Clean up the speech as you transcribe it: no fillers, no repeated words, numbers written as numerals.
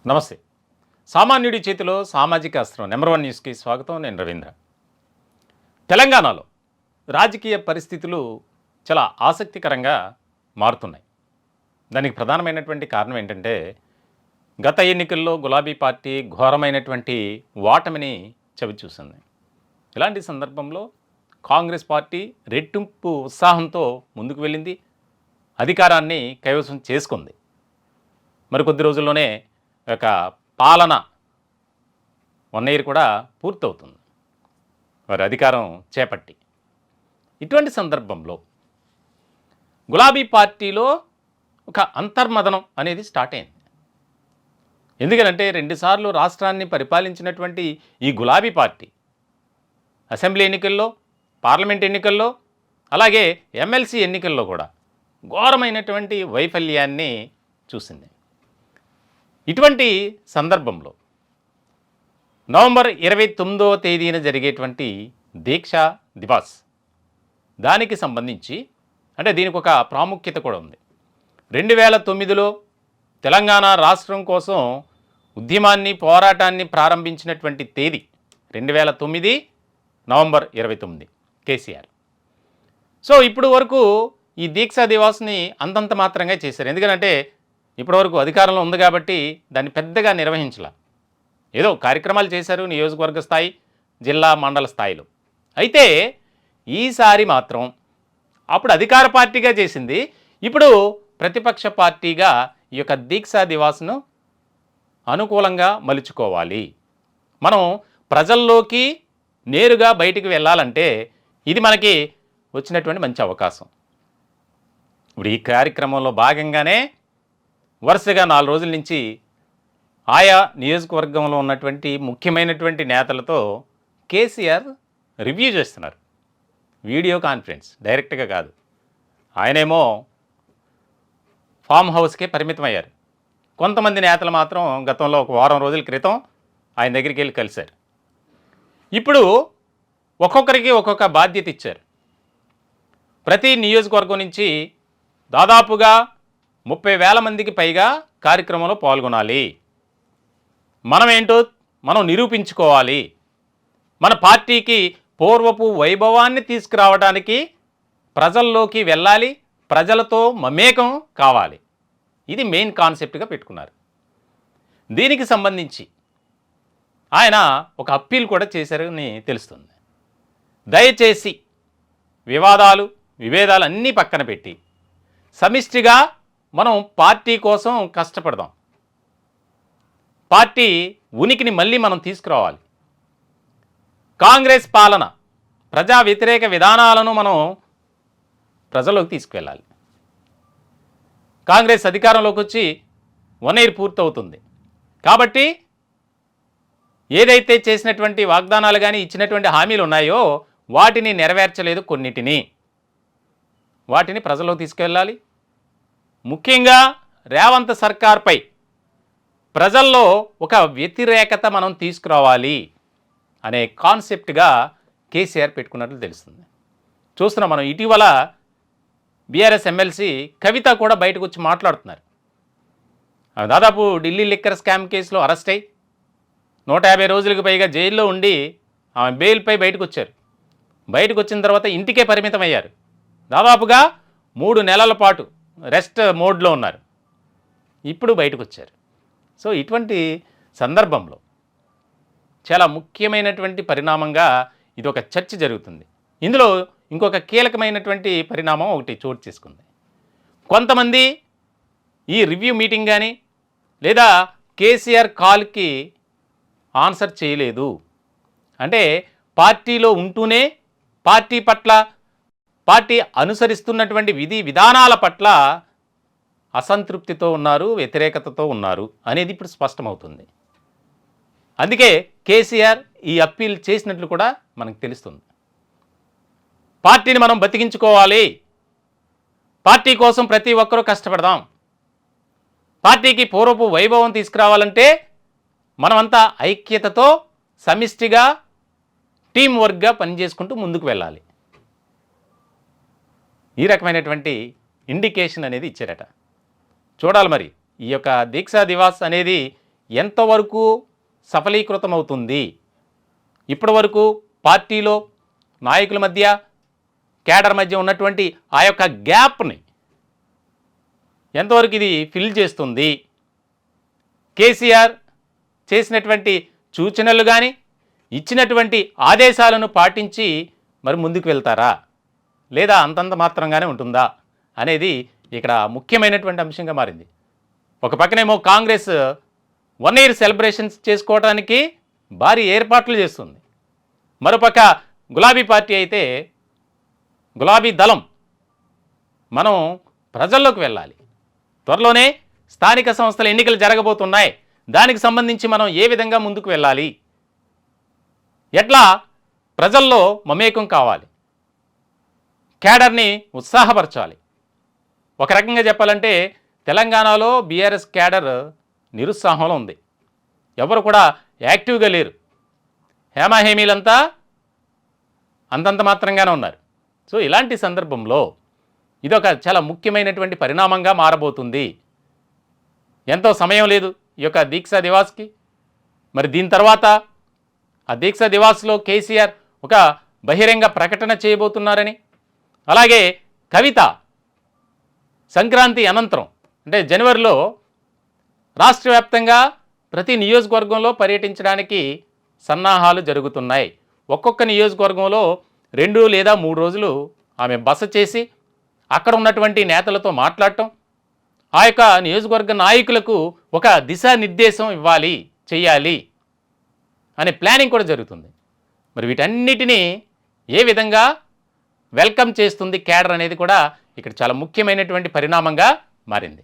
నమస్తే. సామాన్యుడి చేతిలో సామాజిక అస్త్రం నెంబర్ 1 న్యూస్‌కి స్వాగతం. నేను రవీంద్ర. తెలంగాణలో రాజకీయ పరిస్థితులు చాలా ఆసక్తికరంగా మారుతున్నాయి. దానికి ప్రధానమైనటువంటి కారణం ఏంటంటే, గత ఎన్నికల్లో గులాబీ పార్టీ ఘోరమైనటువంటి ఓటమిని చవిచూసింది. ఇలాంటి సందర్భంలో కాంగ్రెస్ పార్టీ రెట్టింపు ఉత్సాహంతో ముందుకు వెళ్ళింది. అధికారాన్ని కైవసం చేసుకుంది. మరికొద్ది రోజుల్లోనే ఒక పాలన 1 ఇయర్ కూడా పూర్తవుతుంది వారి అధికారం చేపట్టి. ఇటువంటి సందర్భంలో గులాబీ పార్టీలో ఒక అంతర్మదనం అనేది స్టార్ట్ అయింది. ఎందుకనంటే 2 సార్లు రాష్ట్రాన్ని పరిపాలించినటువంటి ఈ గులాబీ పార్టీ అసెంబ్లీ ఎన్నికల్లో, పార్లమెంట్ ఎన్నికల్లో, అలాగే ఎమ్మెల్సీ ఎన్నికల్లో కూడా ఘోరమైనటువంటి వైఫల్యాన్ని చూసింది. ఇటువంటి సందర్భంలో నవంబర్ 29వ తేదీన జరిగేటువంటి దీక్షా దివాస్ దానికి సంబంధించి అంటే దీనికి ఒక ప్రాముఖ్యత కూడా ఉంది. 2009లో తెలంగాణ రాష్ట్రం కోసం ఉద్యమాన్ని, పోరాటాన్ని ప్రారంభించినటువంటి తేదీ 2009 నవంబర్ 29 కేసీఆర్. సో ఇప్పుడు వరకు ఈ దీక్షా దివాస్ని అంతంత మాత్రంగా చేశారు. ఎందుకంటే ఇప్పటివరకు అధికారంలో ఉంది కాబట్టి దాన్ని పెద్దగా నిర్వహించలే. ఏదో కార్యక్రమాలు చేశారు నియోజకవర్గ స్థాయి, జిల్లా, మండల స్థాయిలో. అయితే ఈసారి మాత్రం అప్పుడు అధికార పార్టీగా చేసింది, ఇప్పుడు ప్రతిపక్ష పార్టీగా ఈ యొక్క దీక్షా దివాస్ను అనుకూలంగా మలుచుకోవాలి. మనం ప్రజల్లోకి నేరుగా బయటికి వెళ్ళాలంటే ఇది మనకి వచ్చినటువంటి మంచి అవకాశం. ఇప్పుడు ఈ కార్యక్రమంలో భాగంగానే వరుసగా 4 రోజుల నుంచి ఆయా నియోజకవర్గంలో ఉన్నటువంటి ముఖ్యమైనటువంటి నేతలతో కేసీఆర్ రివ్యూ చేస్తున్నారు. వీడియో కాన్ఫరెన్స్, డైరెక్ట్గా కాదు. ఆయనేమో ఫామ్ హౌస్కే పరిమితమయ్యారు. కొంతమంది నేతలు మాత్రం గతంలో ఒక వారం రోజుల క్రితం ఆయన దగ్గరికి వెళ్ళి కలిశారు. ఇప్పుడు ఒక్కొక్కరికి ఒక్కొక్క బాధ్యత ఇచ్చారు. ప్రతి నియోజకవర్గం నుంచి దాదాపుగా 30,000 మందికి పైగా కార్యక్రమంలో పాల్గొనాలి. మనమేంటో మనం నిరూపించుకోవాలి. మన పార్టీకి పూర్వపు వైభవాన్ని తీసుకురావడానికి ప్రజల్లోకి వెళ్ళాలి, ప్రజలతో మమేకం కావాలి. ఇది మెయిన్ కాన్సెప్ట్గా పెట్టుకున్నారు. దీనికి సంబంధించి ఆయన ఒక అప్పీల్ కూడా చేశారని తెలుస్తుంది. దయచేసి వివాదాలు, విభేదాలు అన్నీ పక్కన పెట్టి సమిష్టిగా మనం పార్టీ కోసం కష్టపడదాం. పార్టీ ఉనికిని మళ్ళీ మనం తీసుకురావాలి. కాంగ్రెస్ పాలన, ప్రజా వ్యతిరేక విధానాలను మనం ప్రజల్లోకి తీసుకువెళ్ళాలి. కాంగ్రెస్ అధికారంలోకి వచ్చి 1 ఇయర్ పూర్తవుతుంది కాబట్టి ఏదైతే చేసినటువంటి వాగ్దానాలు కానీ ఇచ్చినటువంటి హామీలు ఉన్నాయో వాటిని నెరవేర్చలేదు. వాటిని ప్రజల్లోకి తీసుకువెళ్ళాలి. ముఖ్యంగా రేవంత్ సర్కార్పై ప్రజల్లో ఒక వ్యతిరేకత మనం తీసుకురావాలి అనే కాన్సెప్ట్గా కేసీఆర్ పెట్టుకున్నట్లు తెలుస్తుంది. చూస్తున్నాం మనం. ఇటీవల బీఆర్ఎస్ ఎమ్మెల్సీ కవిత కూడా బయటకు వచ్చి మాట్లాడుతున్నారు. దాదాపు ఢిల్లీ లిక్కర్ స్కామ్ కేసులో అరెస్ట్ అయ్యి 150 రోజులకు పైగా జైల్లో ఉండి ఆమె బెయిల్పై బయటకు వచ్చారు. బయటకు వచ్చిన తర్వాత ఇంటికే పరిమితం అయ్యారు. దాదాపుగా 3 నెలల పాటు రెస్ట్ మోడ్లో ఉన్నారు. ఇప్పుడు బయటకు వచ్చారు. సో ఇటువంటి సందర్భంలో చాలా ముఖ్యమైనటువంటి పరిణామంగా ఇది ఒక చర్చ జరుగుతుంది. ఇందులో ఇంకొక కీలకమైనటువంటి పరిణామం ఒకటి చోటు చేసుకుంది. కొంతమంది ఈ రివ్యూ మీటింగ్ కానీ లేదా కేసీఆర్ కాల్కి ఆన్సర్ చేయలేదు అంటే పార్టీలో ఉంటూనే పార్టీ అనుసరిస్తున్నటువంటి విధానాల పట్ల అసంతృప్తితో ఉన్నారు, వ్యతిరేకతతో ఉన్నారు అనేది ఇప్పుడు స్పష్టమవుతుంది. అందుకే కేసీఆర్ ఈ అప్పీల్ చేసినట్లు కూడా మనకు తెలుస్తుంది. పార్టీని మనం బతికించుకోవాలి. పార్టీ కోసం ప్రతి ఒక్కరూ కష్టపడదాం. పార్టీకి పూర్వపు వైభవం తీసుకురావాలంటే మనమంతా ఐక్యతతో సమిష్టిగా టీం వర్క్గా పనిచేసుకుంటూ ముందుకు వెళ్ళాలి. ఈ రకమైనటువంటి ఇండికేషన్ అనేది ఇచ్చారట. చూడాలి మరి ఈ యొక్క దీక్షా దివాస్ అనేది ఎంతవరకు సఫలీకృతమవుతుంది? ఇప్పటి వరకు పార్టీలో నాయకుల మధ్య కేడర్ మధ్య ఉన్నటువంటి ఆ యొక్క గ్యాప్ని ఎంతవరకు ఇది ఫిల్ చేస్తుంది? కేసీఆర్ చేసినటువంటి సూచనలు కానీ ఇచ్చినటువంటి ఆదేశాలను పాటించి మరి ముందుకు వెళ్తారా, లేదా అంతంత మాత్రంగానే ఉంటుందా అనేది ఇక్కడ ముఖ్యమైనటువంటి అంశంగా మారింది. ఒక పక్కనేమో కాంగ్రెస్ 1 year సెలబ్రేషన్స్ చేసుకోవడానికి భారీ ఏర్పాట్లు చేస్తుంది. మరోపక్క గులాబీ పార్టీ అయితే, గులాబీ దళం మనం ప్రజల్లోకి వెళ్ళాలి, త్వరలోనే స్థానిక సంస్థల ఎన్నికలు జరగబోతున్నాయి, దానికి సంబంధించి మనం ఏ విధంగా ముందుకు వెళ్ళాలి, ఎట్లా ప్రజల్లో మమేకం కావాలి, క్యాడర్ని ఉత్సాహపరచాలి. ఒక రకంగా చెప్పాలంటే తెలంగాణలో బీఆర్ఎస్ క్యాడర్ నిరుత్సాహంలో ఉంది. ఎవరు కూడా యాక్టివ్గా లేరు. హేమాహేమీలంతా అంతంత మాత్రంగానే ఉన్నారు. సో ఇలాంటి సందర్భంలో ఇదొక చాలా ముఖ్యమైనటువంటి పరిణామంగా మారబోతుంది. ఎంతో సమయం లేదు ఈ యొక్క దీక్షా దివాస్కి. మరి దీని తర్వాత ఆ దీక్షా దివాస్లో కేసీఆర్ ఒక బహిరంగ ప్రకటన చేయబోతున్నారని, అలాగే కవిత సంక్రాంతి అనంతరం అంటే జనవరిలో రాష్ట్ర వ్యాప్తంగా ప్రతి నియోజకవర్గంలో పర్యటించడానికి సన్నాహాలు జరుగుతున్నాయి. ఒక్కొక్క నియోజకవర్గంలో 2 లేదా 3 రోజులు ఆమె బస చేసి అక్కడ ఉన్నటువంటి నేతలతో మాట్లాడటం, ఆ యొక్క నియోజకవర్గ నాయకులకు ఒక దిశానిర్దేశం ఇవ్వాలి, చేయాలి అనే ప్లానింగ్ కూడా జరుగుతుంది. మరి వీటన్నిటినీ ఏ విధంగా వెల్కమ్ చేస్తుంది క్యాడర్ అనేది కూడా ఇక్కడ చాలా ముఖ్యమైనటువంటి పరిణామంగా మారింది.